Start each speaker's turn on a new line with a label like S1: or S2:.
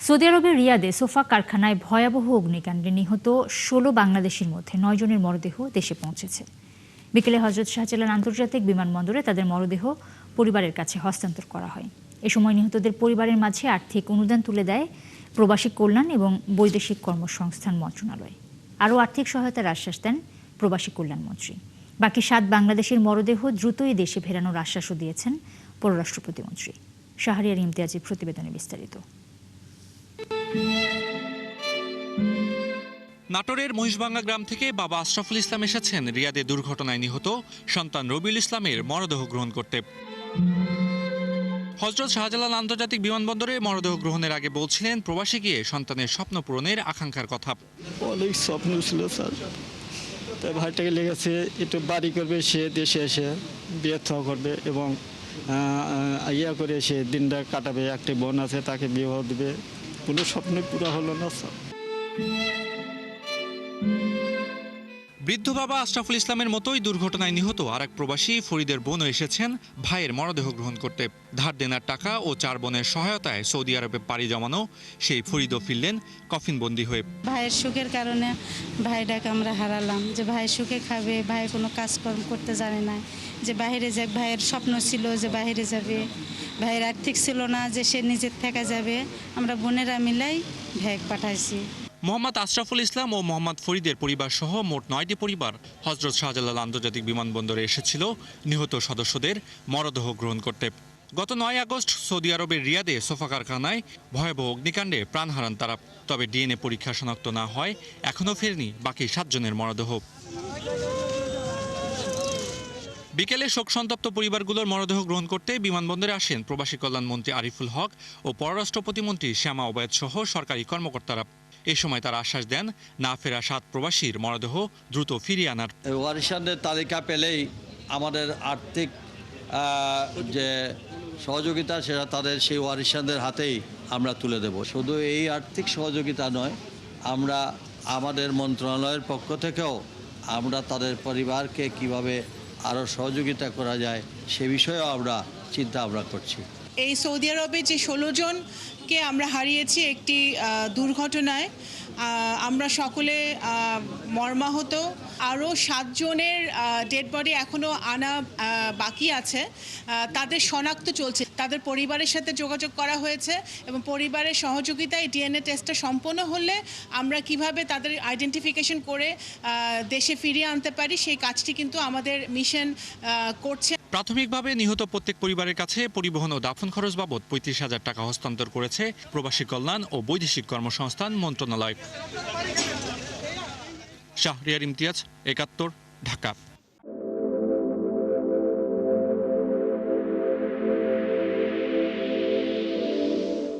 S1: Saudi আরবের রিয়াদে sofa কারখানায় ভয়াবহ অগ্নিকাণ্ডে নিহত ১৬ বাংলাদেশির মধ্যে ৯ জনের মরদেহ দেশে পৌঁছেছে। বিকেলে হজরত শাহজালাল আন্তর্জাতিক বিমানবন্দরে তাদের মরদেহ পরিবারের কাছে হস্তান্তর করা হয়। এ সময় নিহতদের পরিবারের মাঝে আর্থিক অনুদান তুলে দেয় প্রবাসী কল্যাণ এবং বৈদেশিক কর্মসংস্থান মন্ত্রণালয়। আরও আর্থিক সহায়তার আশ্বাস দেন প্রবাসী কল্যাণমন্ত্রী। বাকি ৭ বাংলাদেশের মরদেহ দ্রুতই দেশে ফেরানোর আশ্বাসও দিয়েছেন পররাষ্ট্র প্রতিমন্ত্রী। শাহরিয়ার ইমতিয়াজের প্রতিবেদনে বিস্তারিত।
S2: নাটোরের মহিষভাঙ্গা গ্রাম থেকে বাবা আশরাফুল ইসলাম এসেছেন রিয়াদে দুর্ঘটনায় নিহত সন্তান রবিউল ইসলামের মরদেহ গ্রহণ করতে। হজরত শাহজালাল আন্তর্জাতিক বিমানবন্দরে মরদেহ গ্রহণের আগে বলছিলেন প্রবাসে গিয়ে সন্তানের স্বপ্ন পূরণের আকাঙ্ক্ষার কথা।
S3: অনেক স্বপ্ন ছিল স্যার, তাই ভাইটাকে লেগেছে একটু বাড়ি করবে, সে দেশে এসে বিয়ে থা করবে এবং ইয়া করে সে দিনটা কাটাবে। একটি বোন আছে, তাকে বিবাহ দেবে। কোনো স্বপ্নই পুরো হলো না স্যার।
S2: বৃদ্ধ বাবা আশরাফুল ইসলামের মতোই দুর্ঘটনায় নিহত আরেক প্রবাসী ফরিদের বোনও এসেছেন ভাইয়ের মরদেহ গ্রহণ করতে। ধার দেনার টাকা ও 4 বোনের সহায়তায় সৌদি আরবে পাড়ি জমানো সেই ফরিদও ফিরলেন কফিনবন্দি হয়ে।
S4: ভাইয়ের সুখের কারণে ভাইটাকে আমরা হারালাম। যে ভাই সুখে খাবে, ভাই কোনো কাজকর্ম করতে জানে না, যে বাইরে যাক, ভাইয়ের স্বপ্ন ছিল যে বাইরে যাবে, ভাইয়ের আর্থিক ছিল না যে সে নিজের থেকে যাবে। আমরা বোনেরা মিলাই ভাই পাঠাইছি।
S2: মোহাম্মদ আশরাফুল ইসলাম ও মোহাম্মদ ফরিদের পরিবার সহ মোট 9টি পরিবার হজরত শাহজালাল আন্তর্জাতিক বিমানবন্দরে এসেছিল নিহত সদস্যদের মরদেহ গ্রহণ করতে। গত 9 আগস্ট সৌদি আরবের রিয়াদে সোফা কারখানায় ভয়াবহ অগ্নিকাণ্ডে প্রাণ হারান তারা। তবে ডিএনএ পরীক্ষা শনাক্ত না হয় এখনও ফেরেনি বাকি 7 জনের মরদেহ। বিকেলে শোকসন্তপ্ত পরিবারগুলোর মরদেহ গ্রহণ করতে বিমানবন্দরে আসেন প্রবাসী কল্যাণমন্ত্রী আরিফুল হক ও পররাষ্ট্র প্রতিমন্ত্রী শ্যামা ওবায়দ সহ সরকারি কর্মকর্তারা। এ সময় তারা আশ্বাস দেন না ফেরা 7 প্রবাসীর মরদেহ দ্রুত ফিরিয়ে আনার।
S5: ওয়ারিশানদের তালিকা পেলেই আমাদের আর্থিক যে সহযোগিতা সেটা তাদের সেই ওয়ারিশানদের হাতেই আমরা তুলে দেব। শুধু এই আর্থিক সহযোগিতা নয়, আমরা আমাদের মন্ত্রণালয়ের পক্ষ থেকেও আমরা তাদের পরিবারকে কিভাবে আরও সহযোগিতা করা যায় সে বিষয়েও আমরা চিন্তা করছি।
S6: এই সৌদি আরবে যে 16 জনকে আমরা হারিয়েছি একটি দুর্ঘটনায়, আমরা সকলে মর্মাহত। আরও 7 জনের ডেড বডি এখনও আনা বাকি আছে, তাদের শনাক্ত চলছে। তাদের পরিবারের সাথে যোগাযোগ করা হয়েছে এবং পরিবারের সহযোগিতায় ডিএনএ টেস্টটা সম্পন্ন হলে আমরা কিভাবে তাদের আইডেন্টিফিকেশন করে দেশে ফিরিয়ে আনতে পারি সেই কাজটি কিন্তু আমাদের মিশন করছে।
S2: প্রাথমিকভাবে নিহত প্রত্যেক পরিবারের কাছে পরিবহন ও দাফন খরচ বাবদ 35,000 টাকা হস্তান্তর করেছে প্রবাসী কল্যাণ ও বৈদেশিক কর্মসংস্থান মন্ত্রণালয়। শাহরিয়ার ইমতিয়াজ, 71, ঢাকা।